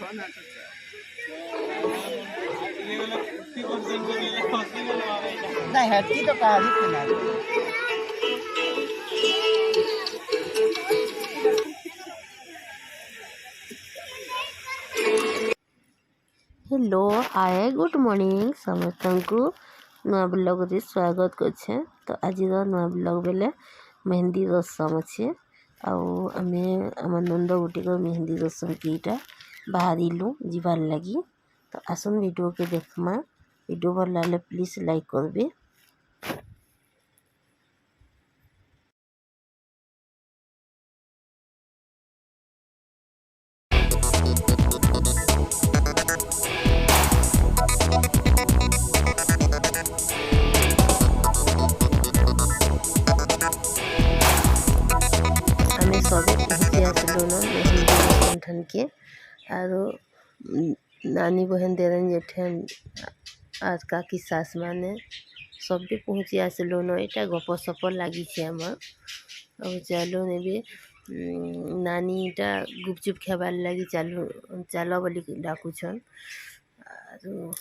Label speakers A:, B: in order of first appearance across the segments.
A: नहीं हटकी तो कहा भी खुला
B: हेलो हाय गुड मॉर्निंग समस्त को नुआ ब्लॉग रे स्वागत करछे। तो आज नुआ ब्लॉग बेले मेहंदी रसम अच्छे आमे आम नंद गुटी को मेहंदी रसम कीटा बाहरिलु जीवार लगी। तो आसन वीडियो के देखमा वीडियो भल लगे प्लीज लाइक करबे। सबे पहुँची आसलु न मेहंदी ठन के और नानी बहन देरन जेठन आज काकी सास माने सबे पहुँची आसलु न। यहाँ गप सप लगी अब चलो ने नानी इटा गुपचुप खेबार लगी चालू चल बोली डाकुछन और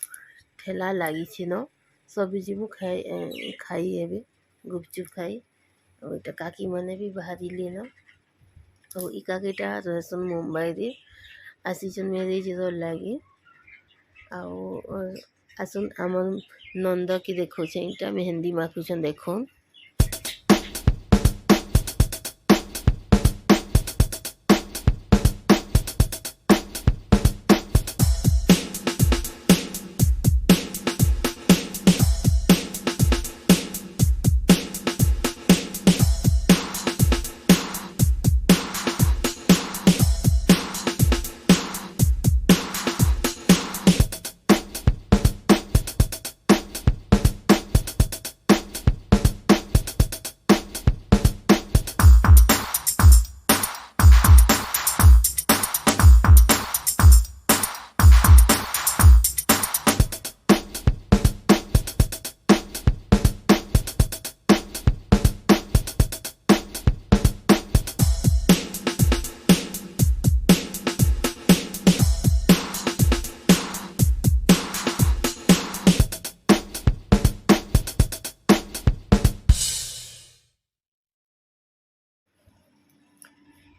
B: ठेला लगी न सब जीवु खाई एबे गुपचुप खाई और काकी मैंने भी बाहरिले न। तो इकाकीटा रहसन मुंबई रे आसीचन मेरेज लगे आसन आम नंद की देखो इटा मेहंदी माखुचन देखो।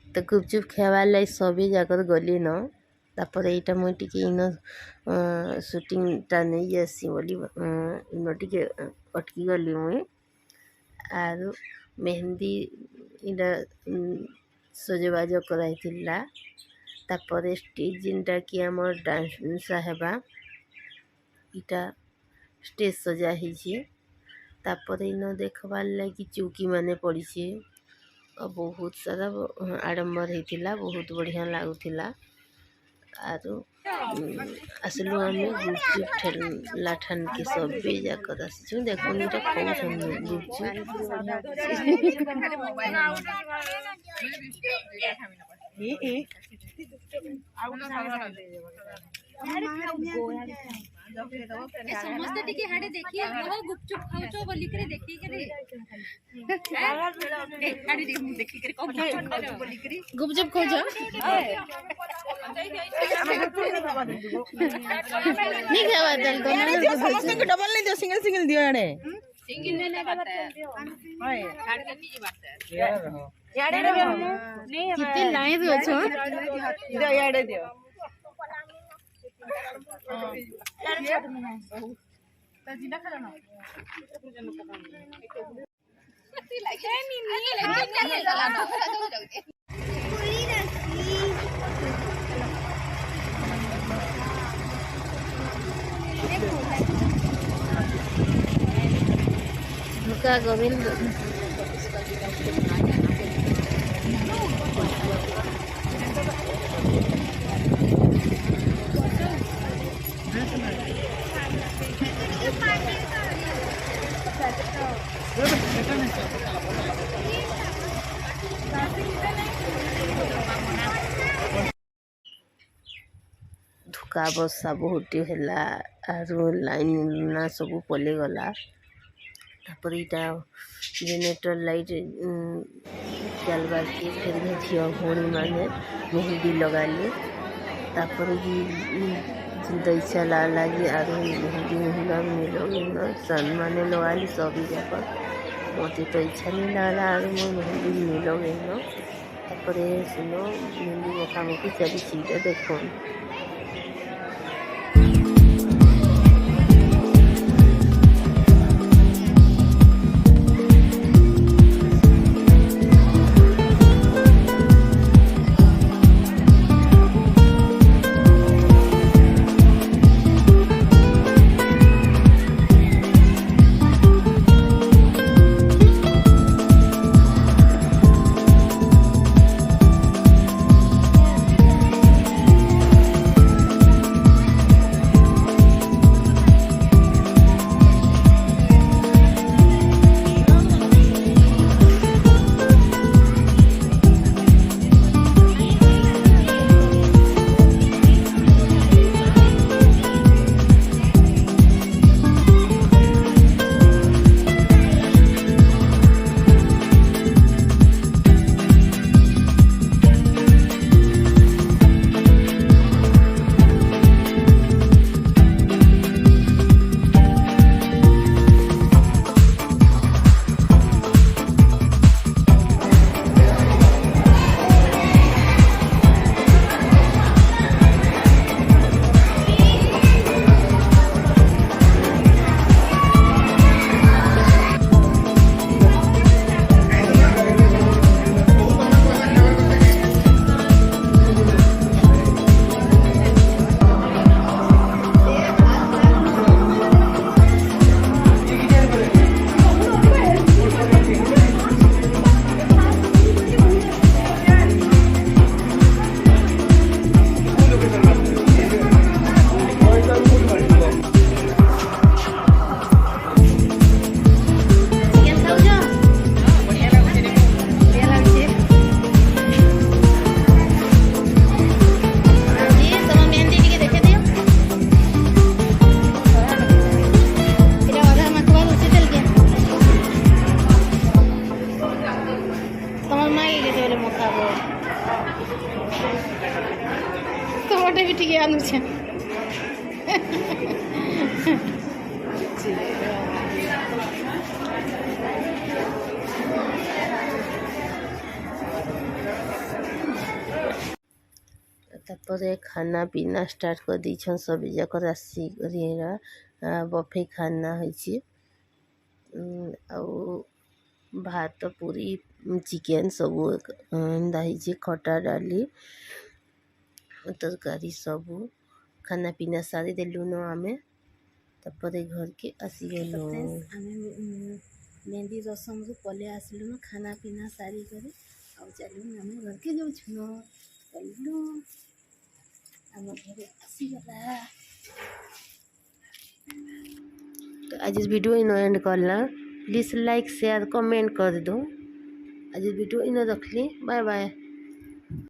B: तो गुपचुप खेबार लाई सभी जाकर गली न तापर यहाँ मुझे इन सुटिंगटा नहीं आसी बोली इन टे अटकी गली मुई आर मेहंदी इटा सजबाज कराइला तापर स्टेज जिनटा कि आम डांस हेबा इटा स्टेज सजा ही तापर इन देखबार लगी चौकी माने पड़ी बहुत सारा आडम्बर होता बहुत बढ़िया लगुला आरो आसलु आम गुपचुप ठेला ठान के सब जाकर आसचु देखो इटा खाऊन
C: समस्त टिके हाडे देखिए वो गुपचुप खाउचो बोली करे देखी करे हाडे देखी करे कौन गुपचुप बोली करे गुपचुप खाउचो
B: नहीं खावा तल तो
A: समस्त को डबल नहीं दियो सिंगल सिंगल दियो याडे
C: सिंगल ने बात है हाय हाड के नहीं बात है
A: याडे रे नहीं
B: कितने लाए दियो छो
A: दियो याडे दियो
B: गोविंद धुका बसा बहुत है लाइन ना सब पले गला तापर यहाँ जेनेटर लाइट चलबार के फिर झील भौणी मैंने मेहंदी लगाली तापर जिंदा इच्छा लगे आरो मेहंदी मेहंगा मिलो सन माने लगाली सभी जाक मत तो इच्छा नहीं लगला और मैं मेहंदी मिलो तापर सुनो मेहंदी मुखामुखी चली देखो
C: তোমারটা বি ঠিক আনুছে
B: तापर खाना पीना स्टार्ट कर दी सब जाक राशि बफे खाना होइछि भात पूरी चिकेन सब दाही खटा डाली तरकारी सब खाना पीना सारी देलु न आमे तापर घर के आसीगलु
C: मेहंदी रसम रू पले आसलु न खाना पीना सारी करे आ चलु आमे घर के जाउ छनो चलु आम घर आसीगला।
B: तो आज इस वीडियो इन एंड करला प्लीज लाइक शेयर कमेंट कर दो। आज वीडियो इन रखली बाय बाय।